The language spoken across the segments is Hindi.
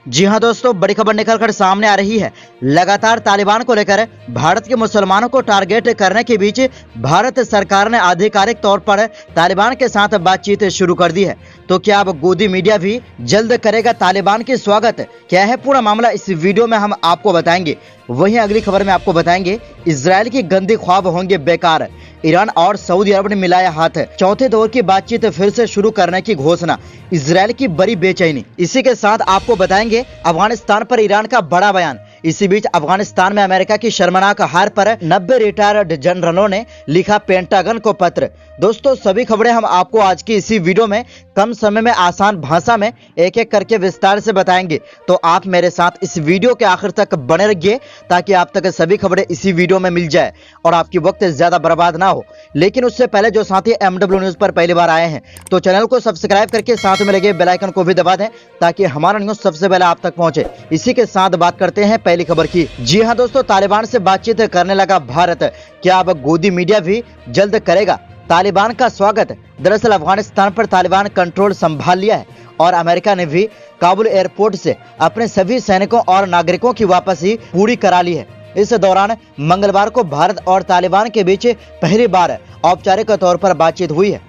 जी हां दोस्तों, बड़ी खबर निकल कर सामने आ रही है। लगातार तालिबान को लेकर भारत के मुसलमानों को टारगेट करने के बीच भारत सरकार ने आधिकारिक तौर पर तालिबान के साथ बातचीत शुरू कर दी है। तो क्या अब गोदी मीडिया भी जल्द करेगा तालिबान की स्वागत? क्या है पूरा मामला, इस वीडियो में हम आपको बताएंगे। वहीं अगली खबर में आपको बताएंगे, इजरायल की गंदी ख्वाब होंगे बेकार। ईरान और सऊदी अरब ने मिलाया हाथ, चौथे दौर की बातचीत फिर से शुरू करने की घोषणा। इजरायल की बड़ी बेचैनी। इसी के साथ आपको बताएंगे अफगानिस्तान पर ईरान का बड़ा बयान। इसी बीच अफगानिस्तान में अमेरिका की शर्मनाक हार पर 90 रिटायर्ड जनरलों ने लिखा पेंटागन को पत्र। दोस्तों, सभी खबरें हम आपको आज की इसी वीडियो में कम समय में आसान भाषा में एक एक करके विस्तार से बताएंगे। तो आप मेरे साथ इस वीडियो के आखिर तक बने रहिए ताकि आप तक सभी खबरें इसी वीडियो में मिल जाए और आपकी वक्त ज्यादा बर्बाद ना हो। लेकिन उससे पहले जो साथी MW न्यूज पर पहली बार आए हैं तो चैनल को सब्सक्राइब करके साथ में लगे बेल आइकन को भी दबा दें ताकि हमारा न्यूज सबसे पहले आप तक पहुंचे। इसी के साथ बात करते हैं पहली खबर की। जी हां दोस्तों, तालिबान से बातचीत करने लगा भारत। क्या अब गोदी मीडिया भी जल्द करेगा तालिबान का स्वागत? दरअसल अफगानिस्तान पर तालिबान कंट्रोल संभाल लिया है और अमेरिका ने भी काबुल एयरपोर्ट से अपने सभी सैनिकों और नागरिकों की वापसी पूरी करा ली है। इस दौरान मंगलवार को भारत और तालिबान के बीच पहली बार औपचारिक तौर पर बातचीत हुई है।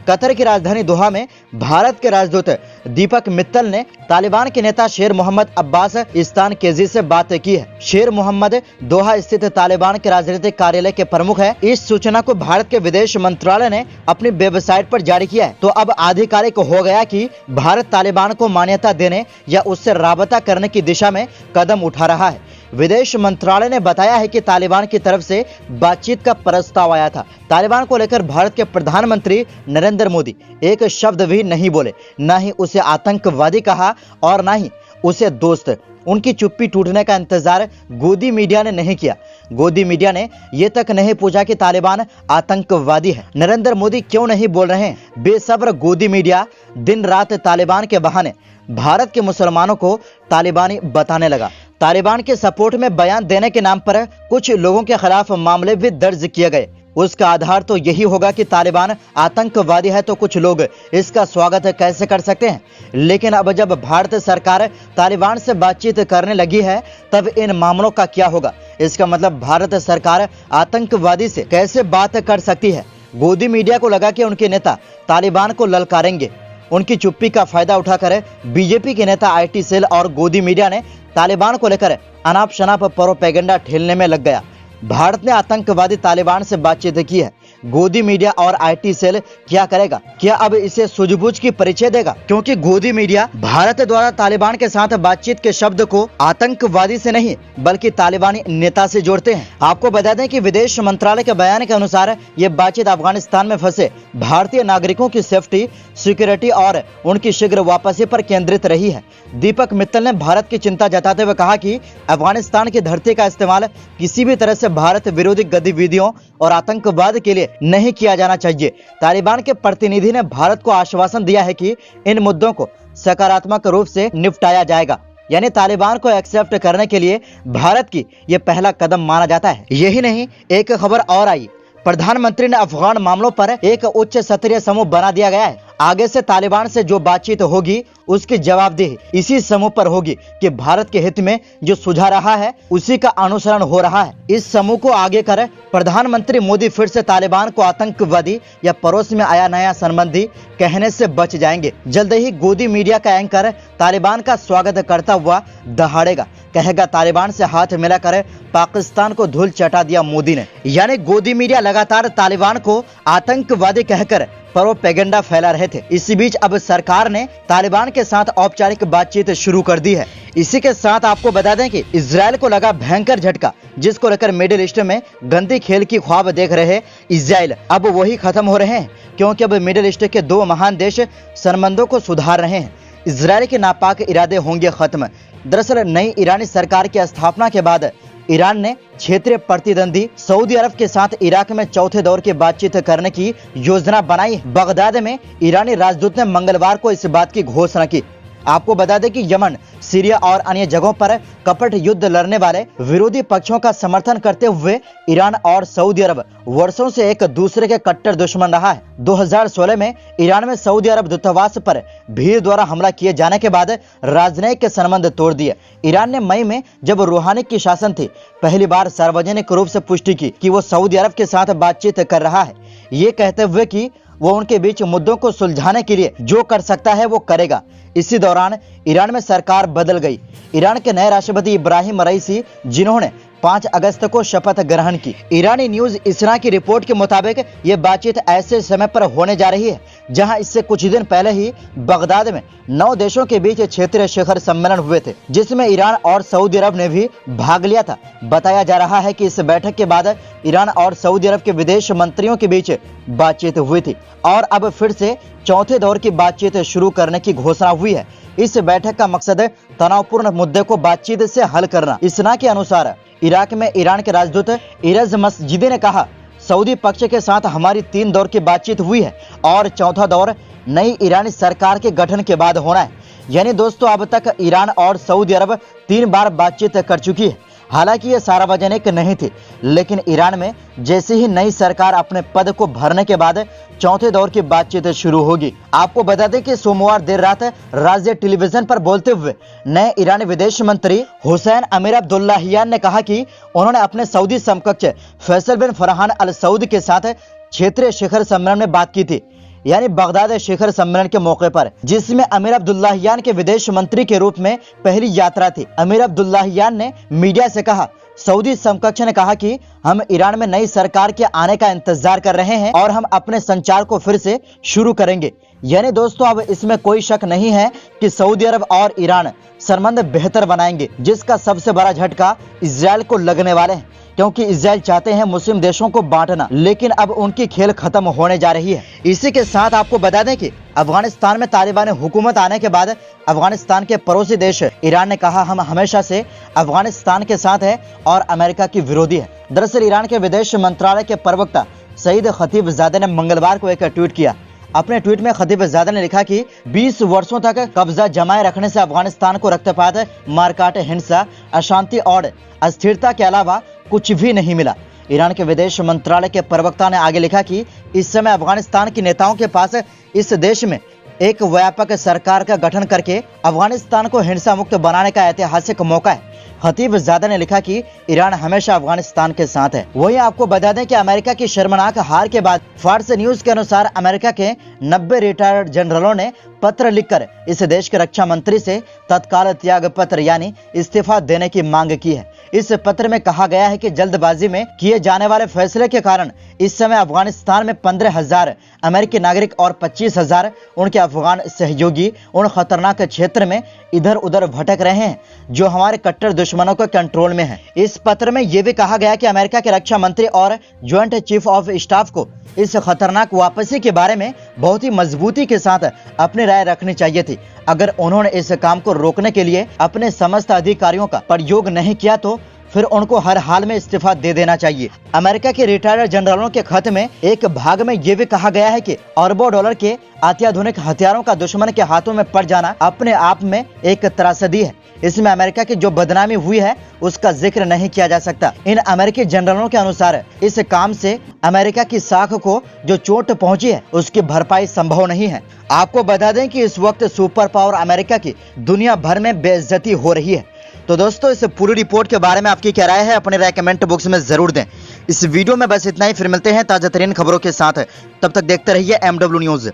कतर की राजधानी दोहा में भारत के राजदूत दीपक मित्तल ने तालिबान के नेता शेर मोहम्मद अब्बास इस्तानकेजी से बात की है। शेर मोहम्मद दोहा स्थित तालिबान के राजनीतिक कार्यालय के प्रमुख है। इस सूचना को भारत के विदेश मंत्रालय ने अपनी वेबसाइट पर जारी किया है। तो अब आधिकारिक हो गया कि भारत तालिबान को मान्यता देने या उससे राबता करने की दिशा में कदम उठा रहा है। विदेश मंत्रालय ने बताया है कि तालिबान की तरफ से बातचीत का प्रस्ताव आया था। तालिबान को लेकर भारत के प्रधानमंत्री नरेंद्र मोदी एक शब्द भी नहीं बोले, न ही उसे आतंकवादी कहा और न ही उसे दोस्त। उनकी चुप्पी टूटने का इंतजार गोदी मीडिया ने नहीं किया। गोदी मीडिया ने ये तक नहीं पूछा कि तालिबान आतंकवादी है। नरेंद्र मोदी क्यों नहीं बोल रहे हैं? बेसब्र गोदी मीडिया दिन रात तालिबान के बहाने भारत के मुसलमानों को तालिबानी बताने लगा। तालिबान के सपोर्ट में बयान देने के नाम पर कुछ लोगों के खिलाफ मामले भी दर्ज किए गए। उसका आधार तो यही होगा कि तालिबान आतंकवादी है, तो कुछ लोग इसका स्वागत कैसे कर सकते हैं? लेकिन अब जब भारत सरकार तालिबान से बातचीत करने लगी है तब इन मामलों का क्या होगा? इसका मतलब भारत सरकार आतंकवादी से कैसे बात कर सकती है? गोदी मीडिया को लगा कि उनके नेता तालिबान को ललकारेंगे। उनकी चुप्पी का फायदा उठाकर बीजेपी के नेता IT सेल और गोदी मीडिया ने तालिबान को लेकर अनाप शनाप प्रोपेगेंडा ठेलने में लग गया। भारत ने आतंकवादी तालिबान से बातचीत की है। गोदी मीडिया और IT सेल क्या करेगा? क्या अब इसे सूझबूझ की परिचय देगा? क्योंकि गोदी मीडिया भारत द्वारा तालिबान के साथ बातचीत के शब्द को आतंकवादी से नहीं बल्कि तालिबानी नेता से जोड़ते हैं। आपको बता दें कि विदेश मंत्रालय के बयान के अनुसार ये बातचीत अफगानिस्तान में फंसे भारतीय नागरिकों की सेफ्टी, सिक्योरिटी और उनकी शीघ्र वापसी पर केंद्रित रही है। दीपक मित्तल ने भारत की चिंता जताते हुए कहा कि अफगानिस्तान की धरती का इस्तेमाल किसी भी तरह से भारत विरोधी गतिविधियों और आतंकवाद के लिए नहीं किया जाना चाहिए। तालिबान के प्रतिनिधि ने भारत को आश्वासन दिया है कि इन मुद्दों को सकारात्मक रूप से निपटाया जाएगा। यानी तालिबान को एक्सेप्ट करने के लिए भारत की यह पहला कदम माना जाता है। यही नहीं, एक खबर और आई। प्रधानमंत्री ने अफगान मामलों पर एक उच्च स्तरीय समूह बना दिया गया है। आगे से तालिबान से जो बातचीत होगी उसकी जवाबदेही इसी समूह पर होगी कि भारत के हित में जो सुझा रहा है उसी का अनुसरण हो रहा है। इस समूह को आगे कर प्रधानमंत्री मोदी फिर से तालिबान को आतंकवादी या पड़ोस में आया नया संबंधी कहने से बच जाएंगे। जल्द ही गोदी मीडिया का एंकर तालिबान का स्वागत करता हुआ दहाड़ेगा, कहेगा तालिबान से हाथ मिलाकर पाकिस्तान को धूल चटा दिया मोदी ने। यानी गोदी मीडिया लगातार तालिबान को आतंकवादी कहकर प्रोपेगेंडा फैला रहे थे। इसी बीच अब सरकार ने तालिबान के साथ औपचारिक बातचीत शुरू कर दी है। इसी के साथ आपको बता दें कि इजरायल को लगा भयंकर झटका, जिसको लेकर मिडिल ईस्ट में गंदी खेल की ख्वाब देख रहे इजरायल अब वही खत्म हो रहे हैं, क्योंकि अब मिडिल ईस्ट के दो महान देश संबंधों को सुधार रहे हैं। इजरायल के नापाक इरादे होंगे खत्म। दरअसल नई ईरानी सरकार की स्थापना के बाद ईरान ने क्षेत्रीय प्रतिद्वंदी सऊदी अरब के साथ इराक में चौथे दौर की बातचीत करने की योजना बनाई। बगदाद में ईरानी राजदूत ने मंगलवार को इस बात की घोषणा की। आपको बता दें कि यमन, सीरिया और अन्य जगहों पर कपट युद्ध लड़ने वाले विरोधी पक्षों का समर्थन करते हुए ईरान और सऊदी अरब वर्षों से एक दूसरे के कट्टर दुश्मन रहा है। 2016 में ईरान में सऊदी अरब दूतावास पर भीड़ द्वारा हमला किए जाने के बाद राजनयिक संबंध तोड़ दिए। ईरान ने मई में, जब रूहानी की शासन थी, पहली बार सार्वजनिक रूप से पुष्टि की कि वो सऊदी अरब के साथ बातचीत कर रहा है, ये कहते हुए कि वो उनके बीच मुद्दों को सुलझाने के लिए जो कर सकता है वो करेगा। इसी दौरान ईरान में सरकार बदल गई। ईरान के नए राष्ट्रपति इब्राहिम रईसी, जिन्होंने 5 अगस्त को शपथ ग्रहण की। ईरानी न्यूज इसना की रिपोर्ट के मुताबिक ये बातचीत ऐसे समय पर होने जा रही है जहां इससे कुछ दिन पहले ही बगदाद में 9 देशों के बीच क्षेत्रीय शिखर सम्मेलन हुए थे, जिसमें ईरान और सऊदी अरब ने भी भाग लिया था। बताया जा रहा है कि इस बैठक के बाद ईरान और सऊदी अरब के विदेश मंत्रियों के बीच बातचीत हुई थी और अब फिर से चौथे दौर की बातचीत शुरू करने की घोषणा हुई है। इस बैठक का मकसद तनावपूर्ण मुद्दे को बातचीत से हल करना। इसना के अनुसार इराक में ईरान के राजदूत इरज मस्जिदी ने कहा, सऊदी पक्ष के साथ हमारी 3 दौर की बातचीत हुई है और चौथा दौर नई ईरानी सरकार के गठन के बाद होना है। यानी दोस्तों, अब तक ईरान और सऊदी अरब 3 बार बातचीत कर चुकी है। हालांकि ये सार्वजनिक नहीं थी, लेकिन ईरान में जैसे ही नई सरकार अपने पद को भरने के बाद चौथे दौर की बातचीत शुरू होगी। आपको बता दें कि सोमवार देर रात राज्य टेलीविजन पर बोलते हुए नए ईरानी विदेश मंत्री हुसैन अमीर अब्दुल्लाहियान ने कहा कि उन्होंने अपने सऊदी समकक्ष फैसल बिन फरहान अल सऊद के साथ क्षेत्रीय शिखर सम्मेलन में बात की थी, यानी बगदाद शिखर सम्मेलन के मौके पर, जिसमें अमीर अब्दुल्लाहियान के विदेश मंत्री के रूप में पहली यात्रा थी। अमीर अब्दुल्लाहियान ने मीडिया से कहा, सऊदी समकक्ष ने कहा कि हम ईरान में नई सरकार के आने का इंतजार कर रहे हैं और हम अपने संचार को फिर से शुरू करेंगे। यानी दोस्तों, अब इसमें कोई शक नहीं है कि सऊदी अरब और ईरान संबंध बेहतर बनाएंगे, जिसका सबसे बड़ा झटका इजराइल को लगने वाले हैं, क्योंकि इजराइल चाहते हैं मुस्लिम देशों को बांटना, लेकिन अब उनकी खेल खत्म होने जा रही है। इसी के साथ आपको बता दें कि अफगानिस्तान में तालिबानी हुकूमत आने के बाद अफगानिस्तान के पड़ोसी देश ईरान ने कहा, हम हमेशा से अफगानिस्तान के साथ है और अमेरिका की विरोधी है। दरअसल ईरान के विदेश मंत्रालय के प्रवक्ता सईद खतीबजादे ने मंगलवार को एक ट्वीट किया। अपने ट्वीट में खतीबजादे ने लिखा कि 20 वर्षों तक कब्जा जमाए रखने से अफगानिस्तान को रक्तपात, मारकाट, हिंसा, अशांति और अस्थिरता के अलावा कुछ भी नहीं मिला। ईरान के विदेश मंत्रालय के प्रवक्ता ने आगे लिखा कि इस समय अफगानिस्तान के नेताओं के पास इस देश में एक व्यापक सरकार का गठन करके अफगानिस्तान को हिंसा मुक्त बनाने का ऐतिहासिक मौका है। खतीबजादे ने लिखा कि ईरान हमेशा अफगानिस्तान के साथ है। वहीं आपको बता दें कि अमेरिका की शर्मनाक हार के बाद फार्स न्यूज के अनुसार अमेरिका के 90 रिटायर्ड जनरलों ने पत्र लिखकर इस देश के रक्षा मंत्री से तत्काल त्याग पत्र यानी इस्तीफा देने की मांग की है। इस पत्र में कहा गया है कि जल्दबाजी में किए जाने वाले फैसले के कारण इस समय अफगानिस्तान में 15,000 अमेरिकी नागरिक और 25,000 उनके अफगान सहयोगी उन खतरनाक क्षेत्र में इधर उधर भटक रहे हैं जो हमारे कट्टर दुश्मनों के कंट्रोल में है। इस पत्र में यह भी कहा गया कि अमेरिका के रक्षा मंत्री और ज्वाइंट चीफ ऑफ स्टाफ को इस खतरनाक वापसी के बारे में बहुत ही मजबूती के साथ अपनी राय रखनी चाहिए थी। अगर उन्होंने इस काम को रोकने के लिए अपने समस्त अधिकारियों का प्रयोग नहीं किया तो फिर उनको हर हाल में इस्तीफा दे देना चाहिए। अमेरिका के रिटायर्ड जनरलों के खत में एक भाग में यह भी कहा गया है कि अरबों डॉलर के अत्याधुनिक हथियारों का दुश्मन के हाथों में पड़ जाना अपने आप में एक त्रासदी है। इसमें अमेरिका की जो बदनामी हुई है उसका जिक्र नहीं किया जा सकता। इन अमेरिकी जनरलों के अनुसार इस काम से अमेरिका की साख को जो चोट पहुंची है उसकी भरपाई संभव नहीं है। आपको बता दें कि इस वक्त सुपर पावर अमेरिका की दुनिया भर में बेइज्जती हो रही है। तो दोस्तों, इस पूरी रिपोर्ट के बारे में आपकी क्या राय है, अपनी राय कमेंट बॉक्स में जरूर दें। इस वीडियो में बस इतना ही, फिर मिलते हैं ताजा तरीन खबरों के साथ। तब तक देखते रहिए MW न्यूज।